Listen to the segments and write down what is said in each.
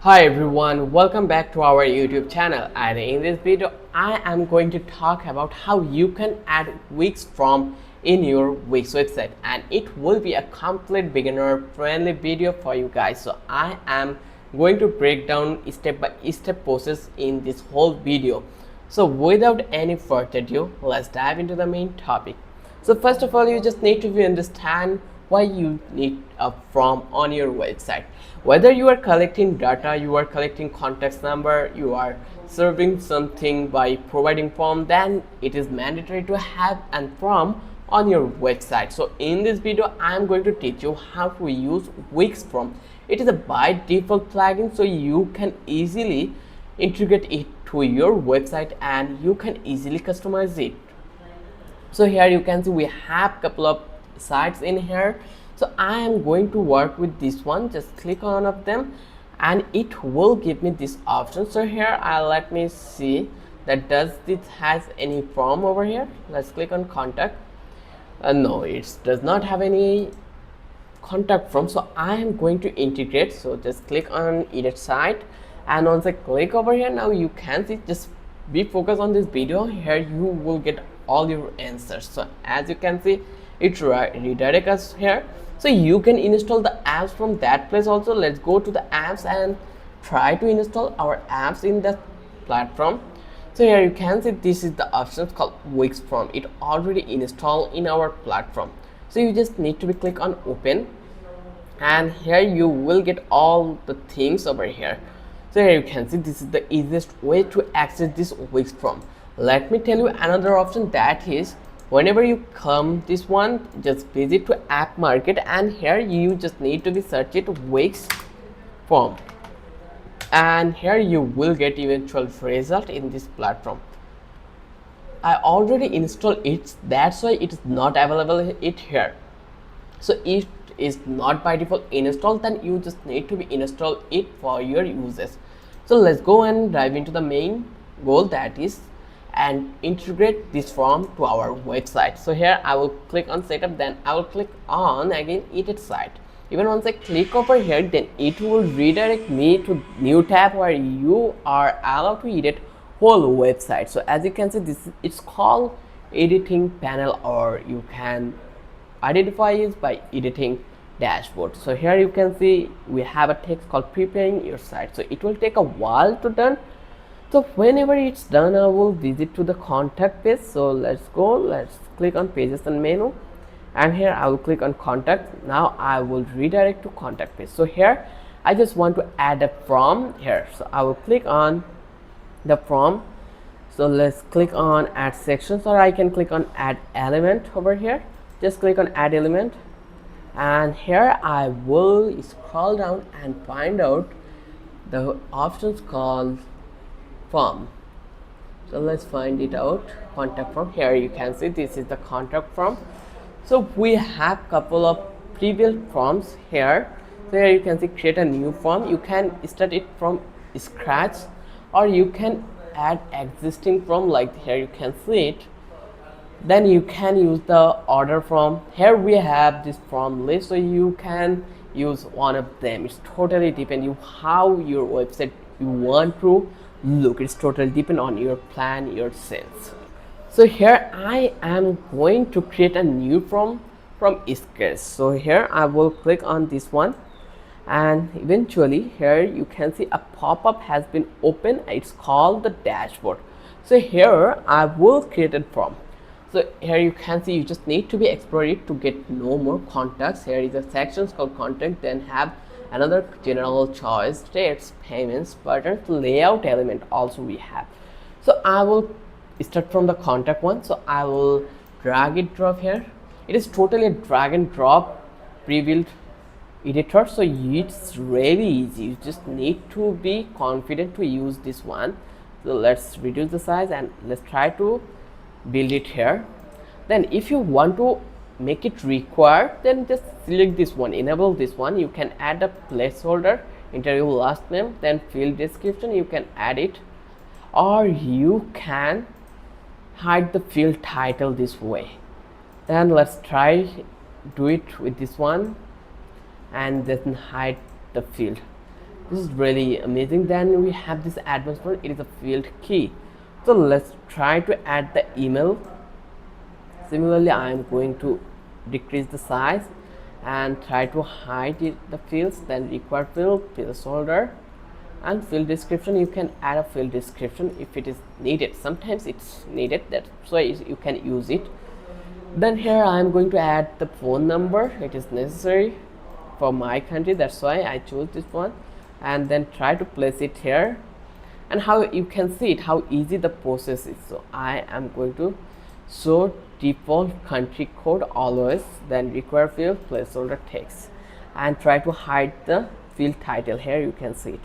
Hi everyone, welcome back to our YouTube channel, and in this video I am going to talk about how you can add Wix form in your Wix website, and it will be a complete beginner friendly video for you guys. So I am going to break down step by step process in this whole video. So without any further ado, let's dive into the main topic. So first of all, you just need to understand why you need a form on your website. Whether you are collecting data, you are collecting contact number, you are serving something by providing form, then it is mandatory to have a form on your website. So in this video I am going to teach you how to use Wix form. It is a by default plugin, so you can easily integrate it to your website and you can easily customize it. So here you can see we have couple of sites in here. So I am going to work with this one. Just click on one of them and it will give me this option. So here let me see that does this has any form over here. Let's click on contact. No, it does not have any contact form, so I am going to integrate. So just click on edit site, and once I click over here, now you can see, just be focused on this video. Here you will get all your answers. So as you can see, it redirect us here, so you can install the apps from that place also. Let's go to the apps and try to install our apps in that platform. So here you can see this is the options called Wix form. It already installed in our platform. So you just need to be click on open, and here you will get all the things over here. So here you can see this is the easiest way to access this Wix form. Let me tell you another option, that is whenever you come this one, just visit to app market, and here you just need to be search it Wix form, and here you will get eventual result in this platform. I already installed it, that's why it is not available it here. So it is not by default installed, then you just need to be install it for your uses. So let's go and dive into the main goal, that is and integrate this form to our website. So here I will click on setup, then I will click on again edit site. Even once I click over here, then it will redirect me to new tab where you are allowed to edit whole website. So as you can see, this it's called editing panel, or you can identify it by editing dashboard. So here you can see we have a text called preparing your site, so it will take a while to done. So whenever it's done, I will visit to the contact page. So let's go, let's click on pages and menu, and here I will click on contact. Now I will redirect to contact page. So here I just want to add a form here, so I will click on the form. So let's click on add sections, or I can click on add element over here. Just click on add element, and here I will scroll down and find out the options called form. So let's find it out, contact form. Here you can see this is the contact form. So we have couple of previous forms here. So here you can see create a new form. You can start it from scratch, or you can add existing form, like here you can see it. Then you can use the order form. Here we have this form list, so you can use one of them. It's totally depend you how your website you want to look. It's totally depend on your plan, your sense. So here I am going to create a new form from scratch. So here I will click on this one, and eventually here you can see a pop-up has been opened. It's called the dashboard. So here I will create a form. So here you can see you just need to be explore it to get no more contacts. Here is a sections called contact, then have another general choice, states, payments, buttons, layout element also we have. So I will start from the contact one. So I will drag it drop here. It is totally a drag and drop pre-built editor, so it's really easy. You just need to be confident to use this one. So let's reduce the size and let's try to build it here. Then if you want to make it required, then just select this one, enable this one. You can add a placeholder, enter your last name, then field description you can add it, or you can hide the field title this way. Then let's try do it with this one, and then hide the field. This is really amazing. Then we have this advanced one, it is a field key. So let's try to add the email. Similarly, I am going to decrease the size and try to hide the fields. Then required field, placeholder, and field description. You can add a field description if it is needed. Sometimes it's needed, that's why you can use it. Then here I am going to add the phone number. It is necessary for my country, that's why I chose this one, and then try to place it here. And how you can see it, how easy the process is. So I am going to show default country code always, then require field, placeholder text, and try to hide the field title. Here you can see it.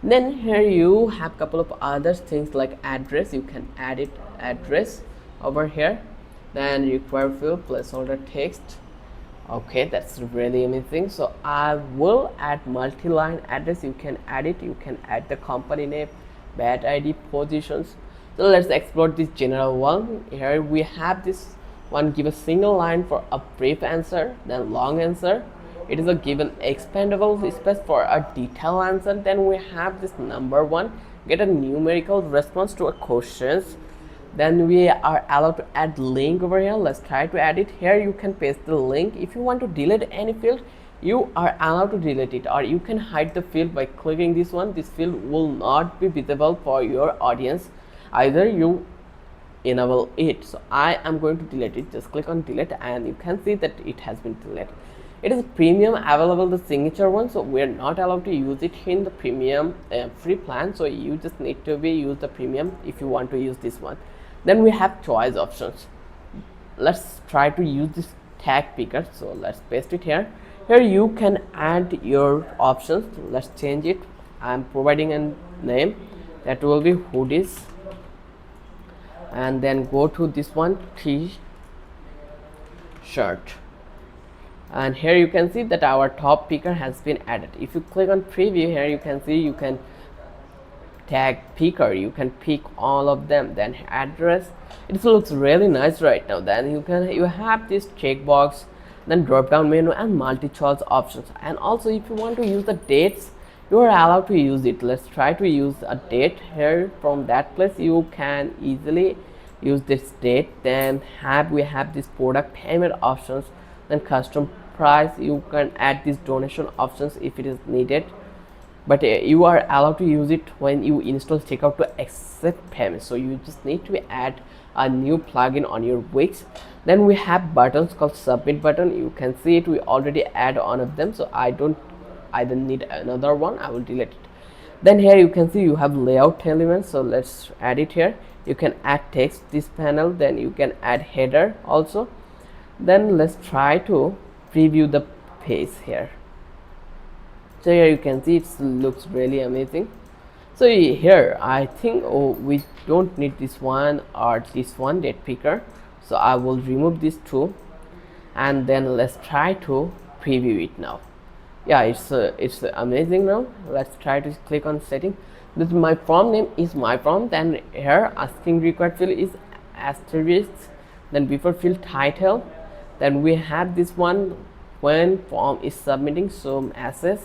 Then here you have couple of other things like address. You can add it address over here, then require field, placeholder text. Okay, that's really amazing. So I will add multi-line address. You can add it, you can add the company name, bad ID, positions. So let's explore this general one. Here we have this one, give a single line for a brief answer, then long answer. It is a given expandable space for a detailed answer. Then we have this number one, get a numerical response to a questions. Then we are allowed to add link over here. Let's try to add it. Here you can paste the link. If you want to delete any field, you are allowed to delete it, or you can hide the field by clicking this one. This field will not be visible for your audience, either you enable it. So I am going to delete it. Just click on delete and you can see that it has been deleted. It is premium available, the signature one, so we are not allowed to use it in the premium free plan. So you just need to use the premium if you want to use this one. Then we have choice options. Let's try to use this tag picker. So let's paste it here. Here you can add your options. Let's change it. I'm providing a name that will be hoodies, and then go to this one, t-shirt, and here you can see that our top picker has been added. If you click on preview, here you can see you can tag picker, you can pick all of them. Then address, it looks really nice right now. Then you have this checkbox, then drop down menu and multi-choice options. And also if you want to use the dates, you are allowed to use it. Let's try to use a date here. From that place you can easily use this date. Then we have this product payment options, then custom price. You can add these donation options if it is needed, but you are allowed to use it when you install checkout to accept payments. So you just need to add a new plugin on your Wix. Then we have buttons called submit button. You can see it, we already add one of them, so I don't need another one. I will delete it. Then here you can see you have layout elements, so let's add it here. You can add text this panel, then you can add header also. Then let's try to preview the page here. So here you can see it looks really amazing. So here I think we don't need this one or this one date picker, so I will remove these two, and then let's try to preview it now. Yeah, it's amazing now. Let's try to click on setting. This my form name is my form. Then here asking required field is asterisk, then before field title. Then we have this one, when form is submitting, so message.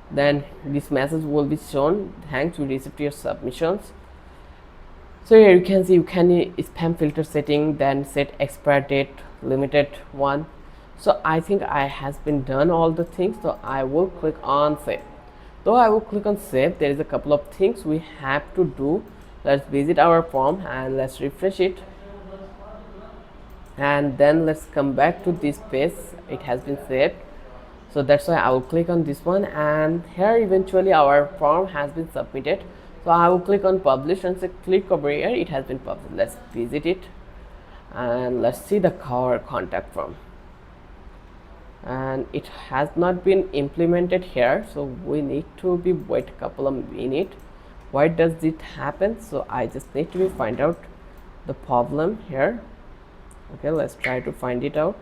Then this message will be shown, thanks, we received your submissions. So here you can see you can spam filter setting, then set expire date limited one. So I think I has been done all the things, so I will click on save. Though I will click on save, there is a couple of things we have to do. Let's visit our form and let's refresh it, and then let's come back to this page. It has been saved, so that's why I will click on this one, and here eventually our form has been submitted. So I will click on publish and say click over here, it has been published. Let's visit it and let's see the our contact form, and it has not been implemented here, so we need to wait a couple of minutes. Why does it happen? So I just need to find out the problem here. Okay, let's try to find it out.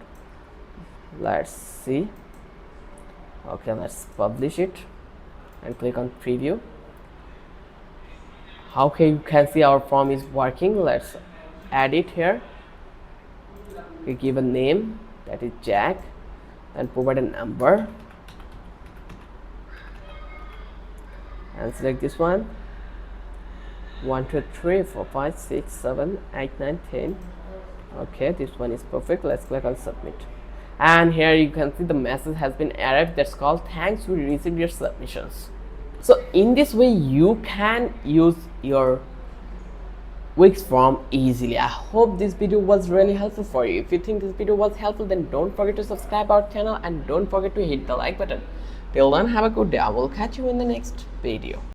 Let's see. Okay, let's publish it and click on preview. Okay, you can see our form is working. Let's add it here. We give a name, that is Jack, and provide a number. and select this one. 1 2 3 4 5 6 7 8 9 10. Okay, this one is perfect. Let's click on submit, and here you can see the message has been arrived. That's called thanks, we received your submissions. So in this way you can use your Wix form easily. I hope this video was really helpful for you. If you think this video was helpful, then don't forget to subscribe our channel and don't forget to hit the like button. Till then, have a good day. I will catch you in the next video.